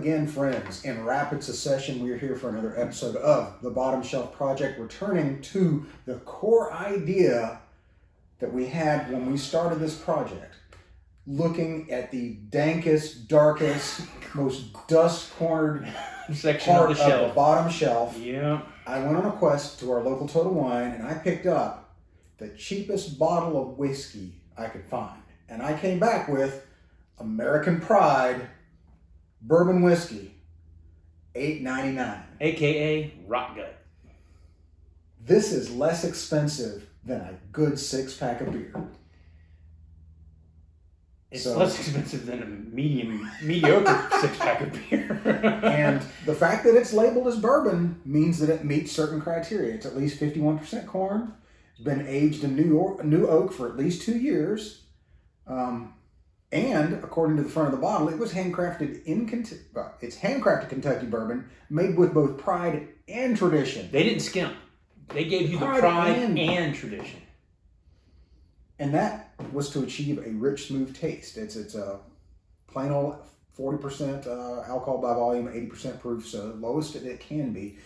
again, friends. In rapid succession, we are here for another episode of the Bottom Shelf Project, returning to the core idea that we had when we started this project. Looking at the dankest, darkest, most dust-cornered section part of the shelf. The bottom shelf. Yeah. I went on a quest to our local Total Wine, and I picked up the cheapest bottle of whiskey I could find. And I came back with American Pride Bourbon Whiskey, $8.99. AKA Rock Gut. This is less expensive than a good 6-pack of beer. It's less expensive than a mediocre 6-pack of beer. And the fact that it's labeled as bourbon means that it meets certain criteria. It's at least 51% corn. It's been aged in new oak for at least 2 years. And according to the front of the bottle, it was handcrafted in it's handcrafted Kentucky bourbon, made with both pride and tradition. They didn't skimp. They gave you the pride and tradition. And that was to achieve a rich, smooth taste. It's a plain old 40% alcohol by volume, 80% proof, so lowest it can be.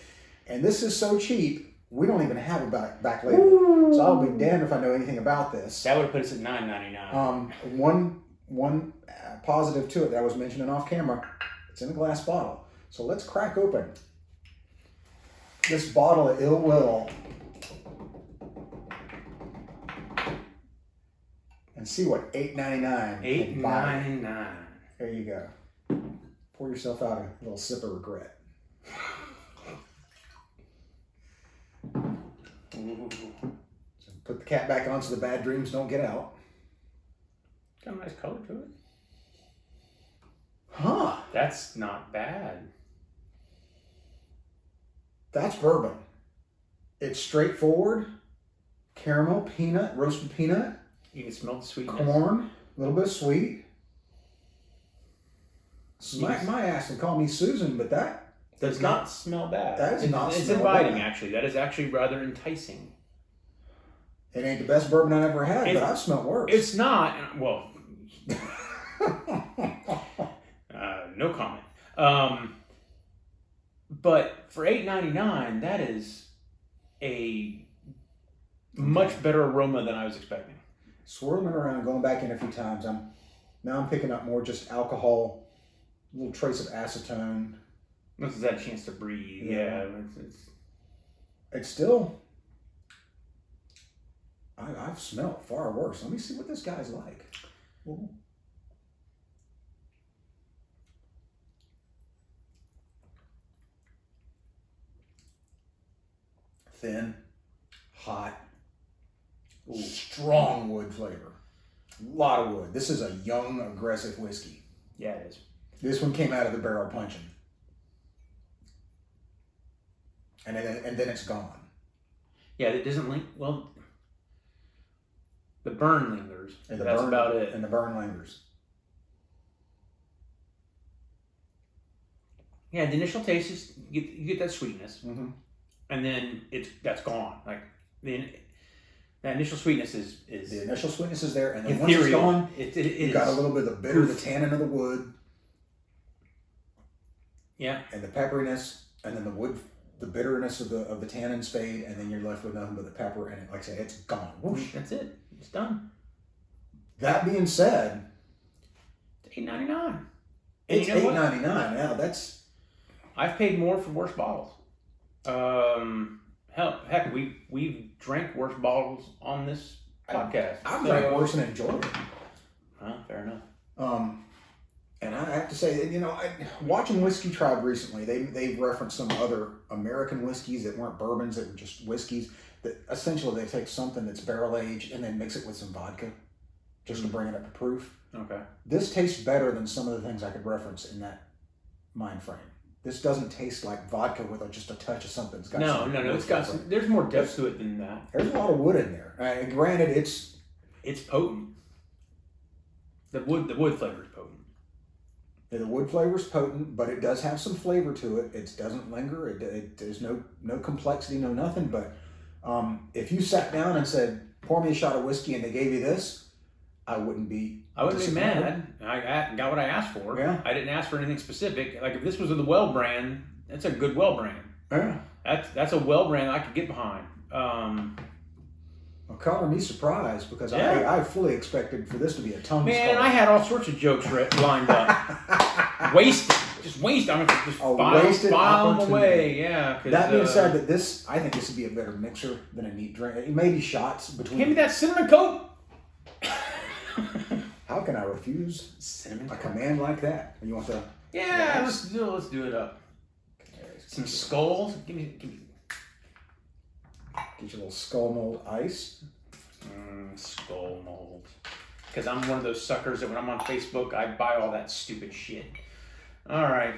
And this is so cheap, we don't even have a back label. Ooh. So I'll be damned if I know anything about this. That would have put us at $9.99. One positive to it that I was mentioning off camera, it's in a glass bottle. So let's crack open this bottle of Ill Will and see what $8.99. $8.99. There you go. Pour yourself out a little sip of regret. So put the cap back on so the bad dreams don't get out. Got a nice color to it. Huh. That's not bad. That's bourbon. It's straightforward. Caramel, peanut, roasted peanut. You can smell the sweetness. Corn, a little bit of sweet. Smack my ass and call me Susan, but that does not smell bad. That is not It's smell inviting, bad. actually. That is actually rather enticing. It ain't the best bourbon I ever had, but I've smelled worse. It's not. Well, no comment. But for $8.99, that is a much better aroma than I was expecting. Swirling around, going back in a few times. I'm picking up more just alcohol, a little trace of acetone. This is that chance to breathe. Yeah, it's still. I've smelled far worse. Let me see what this guy's like. Ooh. Thin, hot, strong wood flavor. A lot of wood. This is a young, aggressive whiskey. Yeah, it is. This one came out of the barrel punching. And then it's gone. Yeah, it doesn't link. Well, the burn lingers. And that's about it. And the burn lingers. Yeah, the initial taste is you get that sweetness. Mm-hmm. And then that's gone. Like that initial sweetness is the initial sweetness is there, and then ethereal. Once it's gone, you got a little bit of the bitter, the tannin of the wood, yeah, and the pepperiness, and then the wood, the bitterness of the tannins fade, and then you're left with nothing but the pepper, and like I said, it's gone. Whoosh. That's it. It's done. That being said, it's $8.99. It's $8.99. Now that's. I've paid more for worse bottles. Heck, we've drank worse bottles on this podcast. I've drank worse and enjoyed it. Fair enough. And I have to say, watching Whiskey Tribe recently, they've referenced some other American whiskeys that weren't bourbons, that were just whiskeys. That essentially they take something that's barrel aged and then mix it with some vodka, just to bring it up to proof. Okay. This tastes better than some of the things I could reference in that mind frame. This doesn't taste like vodka with just a touch of something. No. It's got some. There's more depth to it than that. There's a lot of wood in there. Granted, it's potent. The wood flavor is potent. Yeah, the wood flavor is potent, but it does have some flavor to it. It doesn't linger. There's no complexity, no nothing. But if you sat down and said, "Pour me a shot of whiskey," and they gave you this, I wouldn't be. I wouldn't be disappointed. mad. I got what I asked for. Yeah. I didn't ask for anything specific. Like if this was the Well brand, that's a good Well brand. Yeah. That's a Well brand I could get behind. Well, color me surprised because Yeah. I fully expected for this to be a tongue. Man, I had all sorts of jokes lined up. Wasted. Just waste. I'm gonna just wasted file them opportunity. away. Yeah. That being said, I think this would be a better mixer than a neat drink. It may be shots between. Give me that cinnamon coat. How can I refuse Cinnamon a coat. command like that? You want the Yeah, let's do it up. Some skulls. Give me. get your little skull mold ice. Skull mold. Because I'm one of those suckers that when I'm on Facebook, I buy all that stupid shit. All right.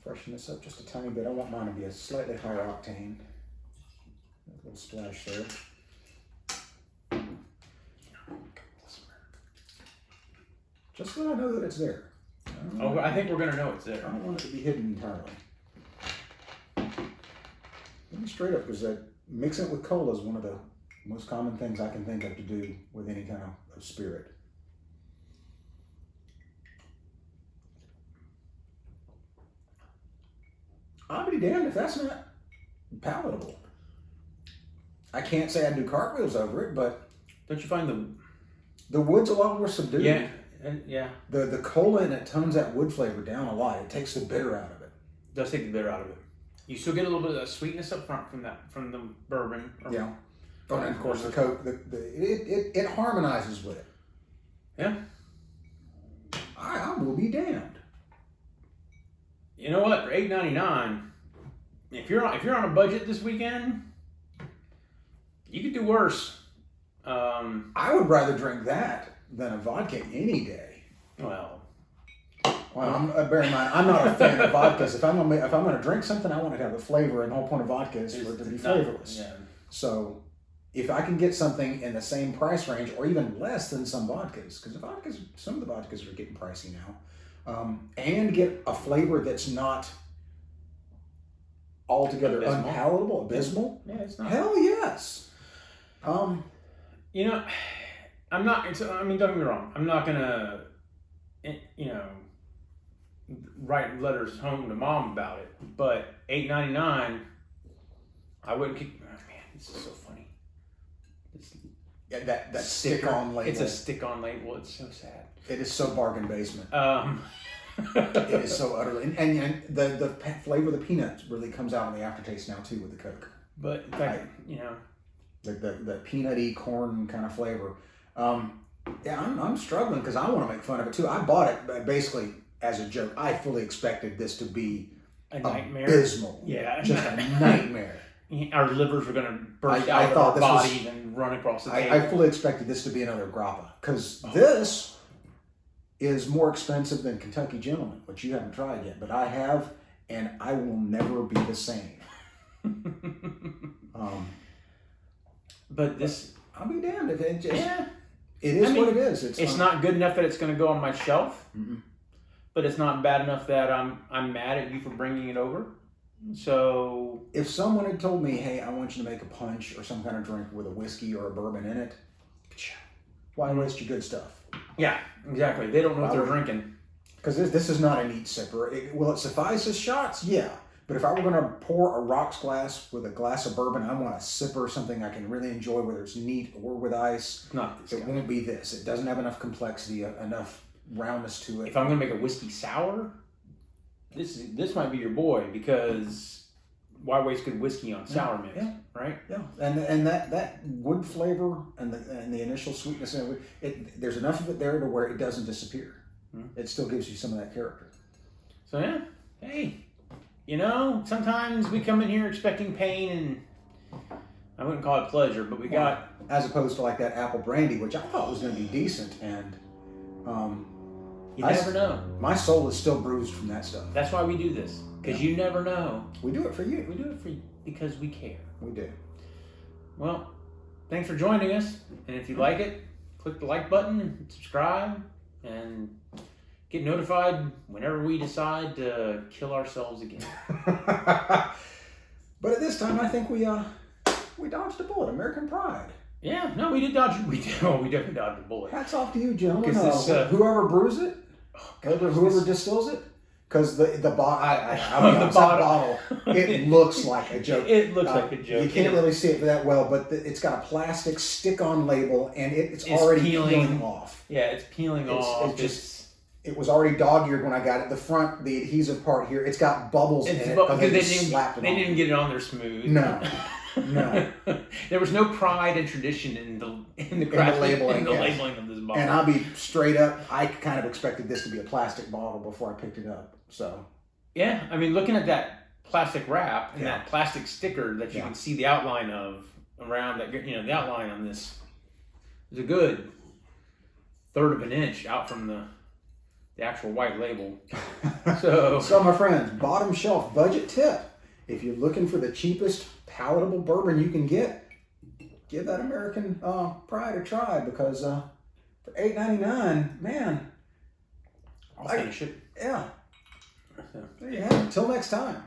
Freshen this up just a tiny bit. I want mine to be a slightly higher octane. A little splash there. Just so I know that it's there. Oh, I think we're gonna know it's I there. don't want it to be hidden entirely. Let me straight up, because mixing it with cola is one of the most common things I can think of to do with any kind of spirit. I'll be damned if that's not palatable. I can't say I do cartwheels over it, but Don't you find the wood's a lot more subdued. yeah. The cola in it tones that wood flavor down a lot. It takes the bitter out of it. Does take the bitter out of it. You still get a little bit of that sweetness up front from the bourbon. Yeah. Oh, and of course the Coke, it harmonizes with it. Yeah. I will be damned. You know what? For $8.99, if you're on a budget this weekend, you could do worse. I would rather drink that than a vodka any day. Well, Bear in mind, I'm not a fan of vodkas. If I'm gonna drink something, I want it to have a flavor, and the whole point of vodka is for it to be flavorless. Yeah. So, if I can get something in the same price range, or even less than some vodkas, because some of the vodkas are getting pricey now, and get a flavor that's not altogether unpalatable, abysmal. Yeah, it's not. Hell yes. You know, I'm not. I mean, don't get me wrong. I'm not gonna, write letters home to mom about it. But $8.99, I wouldn't keep. Oh, man, this is so funny. Yeah, that stick-on label. It's a stick-on label. It's so sad. It is so bargain basement. It It is so utterly, and the flavor of the peanuts really comes out in the aftertaste now too with the Coke. But in fact, the peanutty corn kind of flavor. Yeah, I'm struggling because I want to make fun of it too. I bought it basically as a joke. I fully expected this to be a nightmare. Abysmal. Yeah, just a nightmare. Our livers were gonna burst I out of thought our this bodies and run across the table. I fully expected this to be another grappa because this is more expensive than Kentucky Gentleman, which you haven't tried yet, but I have, and I will never be the same. But this, I'll be damned if it just. Yeah. It is what it is. It's not good enough that it's going to go on my shelf, Mm-mm. but it's not bad enough that I'm mad at you for bringing it over. So if someone had told me, "Hey, I want you to make a punch or some kind of drink with a whiskey or a bourbon in it," why waste your good stuff? Yeah, exactly. They don't know what they're drinking. Because this is not a neat sipper. Will it suffice as shots? Yeah. But if I were going to pour a rocks glass with a glass of bourbon, I want a sipper, something I can really enjoy, whether it's neat or with ice. Not this. It won't be this. It doesn't have enough complexity, enough roundness to it. If I'm going to make a whiskey sour, this might be your boy, because why waste good whiskey on sour mix, right? Yeah, and that wood flavor and the initial sweetness, there's enough of it there to where it doesn't disappear. It still gives you some of that character. So yeah, hey, sometimes we come in here expecting pain, and I wouldn't call it pleasure, but we got, as opposed to like that apple brandy, which I thought was going to be decent, and you never know. My soul is still bruised from that stuff. That's why we do this, because you never know. We do it for you. We do it for you because we care. We do. Well, thanks for joining us, and if you like it, click the like button and subscribe, and get notified whenever we decide to kill ourselves again. But at this time, I think we dodged a bullet. American pride. Yeah, no, we did dodge. We definitely dodged a bullet. Hats off to you, gentlemen. 'Cause this, whoever brews it, whoever distills it, because the the bottle, bottle. it looks like a joke. It looks like a joke. You can't really see it that well, but it's got a plastic stick-on label, and it's already peeling off. Yeah, it's peeling off. It was already dog-eared when I got it. The front, the adhesive part here, it's got bubbles in it. Because they didn't get it on there smooth. No. There was no pride and tradition in the labeling of this bottle. And I'll be straight up, I kind of expected this to be a plastic bottle before I picked it up. So yeah, I mean, looking at that plastic wrap and that plastic sticker that you can see the outline of around that, the outline on this is a good 1/3 of an inch out from the actual white label. So my friends, bottom shelf budget tip: if you're looking for the cheapest palatable bourbon you can get, give that American Pride a try, because for $8.99, man, I'll finish it. Yeah. There you have it. Until next time.